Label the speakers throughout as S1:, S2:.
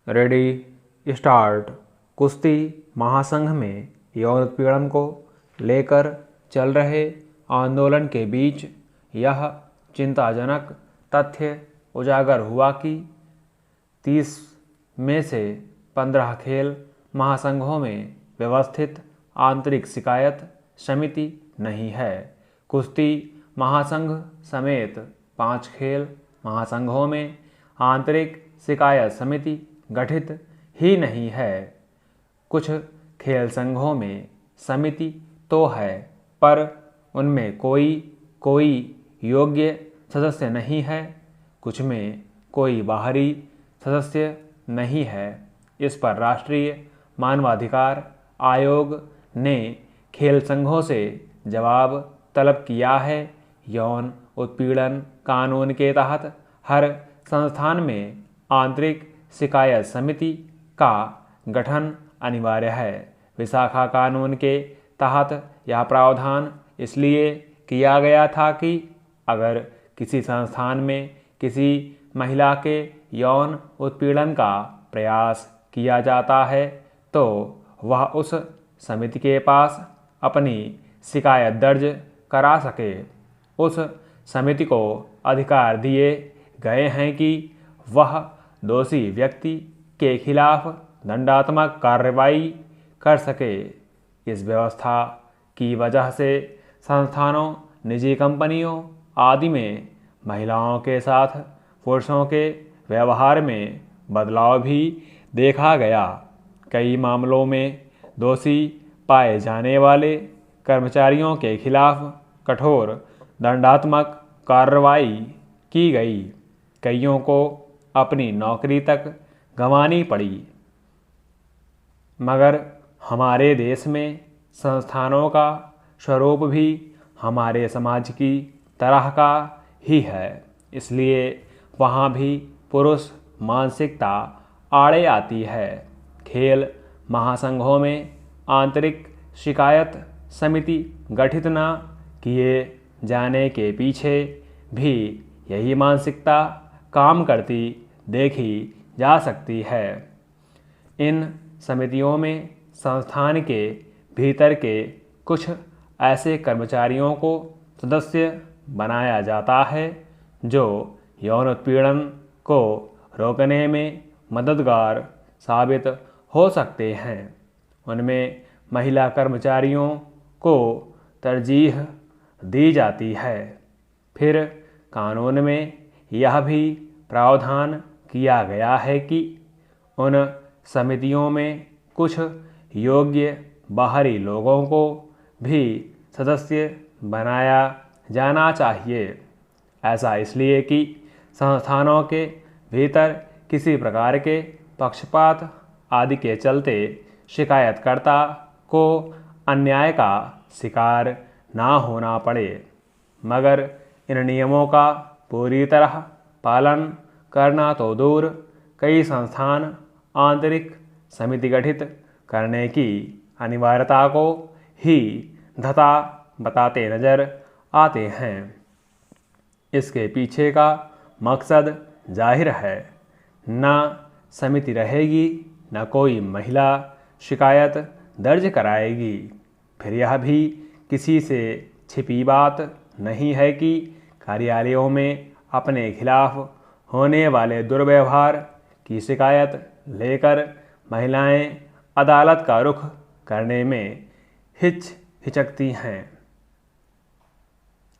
S1: Ready start. कुश्ती महासंघ में यौन उत्पीड़न को लेकर चल रहे आंदोलन के बीच यह चिंताजनक तथ्य उजागर हुआ कि 30 में से 15 खेल महासंघों में व्यवस्थित आंतरिक शिकायत समिति नहीं है। कुश्ती महासंघ समेत 5 खेल महासंघों में आंतरिक शिकायत समिति गठित ही नहीं है। कुछ खेल संघों में समिति तो है, पर उनमें कोई योग्य सदस्य नहीं है, कुछ में कोई बाहरी सदस्य नहीं है। इस पर राष्ट्रीय मानवाधिकार आयोग ने खेल संघों से जवाब तलब किया है। यौन उत्पीड़न कानून के तहत हर संस्थान में आंतरिक शिकायत समिति का गठन अनिवार्य है। विशाखा कानून के तहत यह प्रावधान इसलिए किया गया था कि अगर किसी संस्थान में किसी महिला के यौन उत्पीड़न का प्रयास किया जाता है तो वह उस समिति के पास अपनी शिकायत दर्ज करा सके। उस समिति को अधिकार दिए गए हैं कि वह दोषी व्यक्ति के खिलाफ दंडात्मक कार्रवाई कर सके। इस व्यवस्था की वजह से संस्थानों, निजी कंपनियों आदि में महिलाओं के साथ पुरुषों के व्यवहार में बदलाव भी देखा गया। कई मामलों में दोषी पाए जाने वाले कर्मचारियों के खिलाफ कठोर दंडात्मक कार्रवाई की गई। कईयों को अपनी नौकरी तक गंवानी पड़ी। मगर हमारे देश में संस्थानों का स्वरूप भी हमारे समाज की तरह का ही है, इसलिए वहाँ भी पुरुष मानसिकता आड़े आती है। खेल महासंघों में आंतरिक शिकायत समिति गठित न किए जाने के पीछे भी यही मानसिकता काम करती देखी जा सकती है। इन समितियों में संस्थान के भीतर के कुछ ऐसे कर्मचारियों को सदस्य बनाया जाता है जो यौन उत्पीड़न को रोकने में मददगार साबित हो सकते हैं। उनमें महिला कर्मचारियों को तरजीह दी जाती है। फिर कानून में यह भी प्रावधान किया गया है कि उन समितियों में कुछ योग्य बाहरी लोगों को भी सदस्य बनाया जाना चाहिए। ऐसा इसलिए कि संस्थानों के भीतर किसी प्रकार के पक्षपात आदि के चलते शिकायतकर्ता को अन्याय का शिकार ना होना पड़े। मगर इन नियमों का पूरी तरह पालन करना तो दूर, कई संस्थान आंतरिक समिति गठित करने की अनिवार्यता को ही धता बताते नजर आते हैं। इसके पीछे का मकसद जाहिर है। न समिति रहेगी, न कोई महिला शिकायत दर्ज कराएगी। फिर यह भी किसी से छिपी बात नहीं है कि कार्यालयों में अपने खिलाफ होने वाले दुर्व्यवहार की शिकायत लेकर महिलाएं अदालत का रुख करने में हिचकती हैं।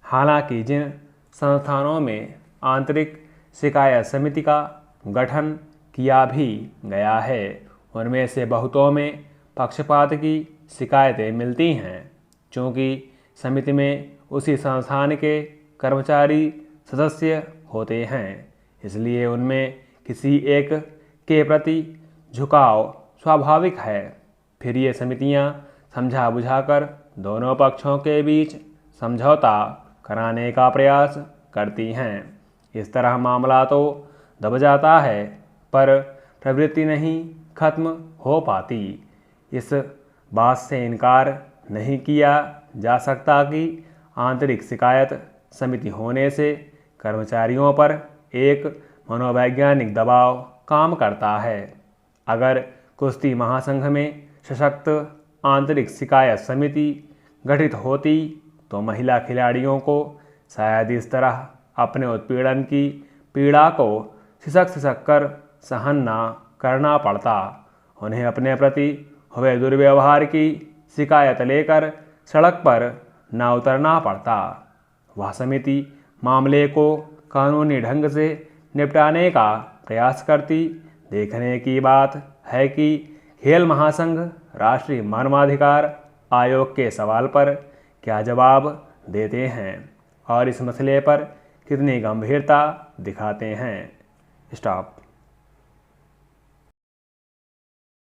S1: हालांकि जिन संस्थानों में आंतरिक शिकायत समिति का गठन किया भी गया है, उनमें से बहुतों में पक्षपात की शिकायतें मिलती हैं। चूँकि समिति में उसी संस्थान के कर्मचारी सदस्य होते हैं, इसलिए उनमें किसी एक के प्रति झुकाव स्वाभाविक है। फिर ये समितियां समझा बुझाकर दोनों पक्षों के बीच समझौता कराने का प्रयास करती हैं। इस तरह मामला तो दब जाता है, पर प्रवृत्ति नहीं खत्म हो पाती। इस बात से इनकार नहीं किया जा सकता कि आंतरिक शिकायत समिति होने से कर्मचारियों पर एक मनोवैज्ञानिक दबाव काम करता है। अगर कुश्ती महासंघ में सशक्त आंतरिक शिकायत समिति गठित होती तो महिला खिलाड़ियों को शायद इस तरह अपने उत्पीड़न की पीड़ा को सिसक कर सहन न करना पड़ता। उन्हें अपने प्रति हुए दुर्व्यवहार की शिकायत लेकर सड़क पर न उतरना पड़ता। वह समिति मामले को कानूनी ढंग से निपटाने का प्रयास करती। देखने की बात है कि खेल महासंघ राष्ट्रीय मानवाधिकार आयोग के सवाल पर क्या जवाब देते हैं और इस मसले पर कितनी गंभीरता दिखाते हैं। स्टॉप।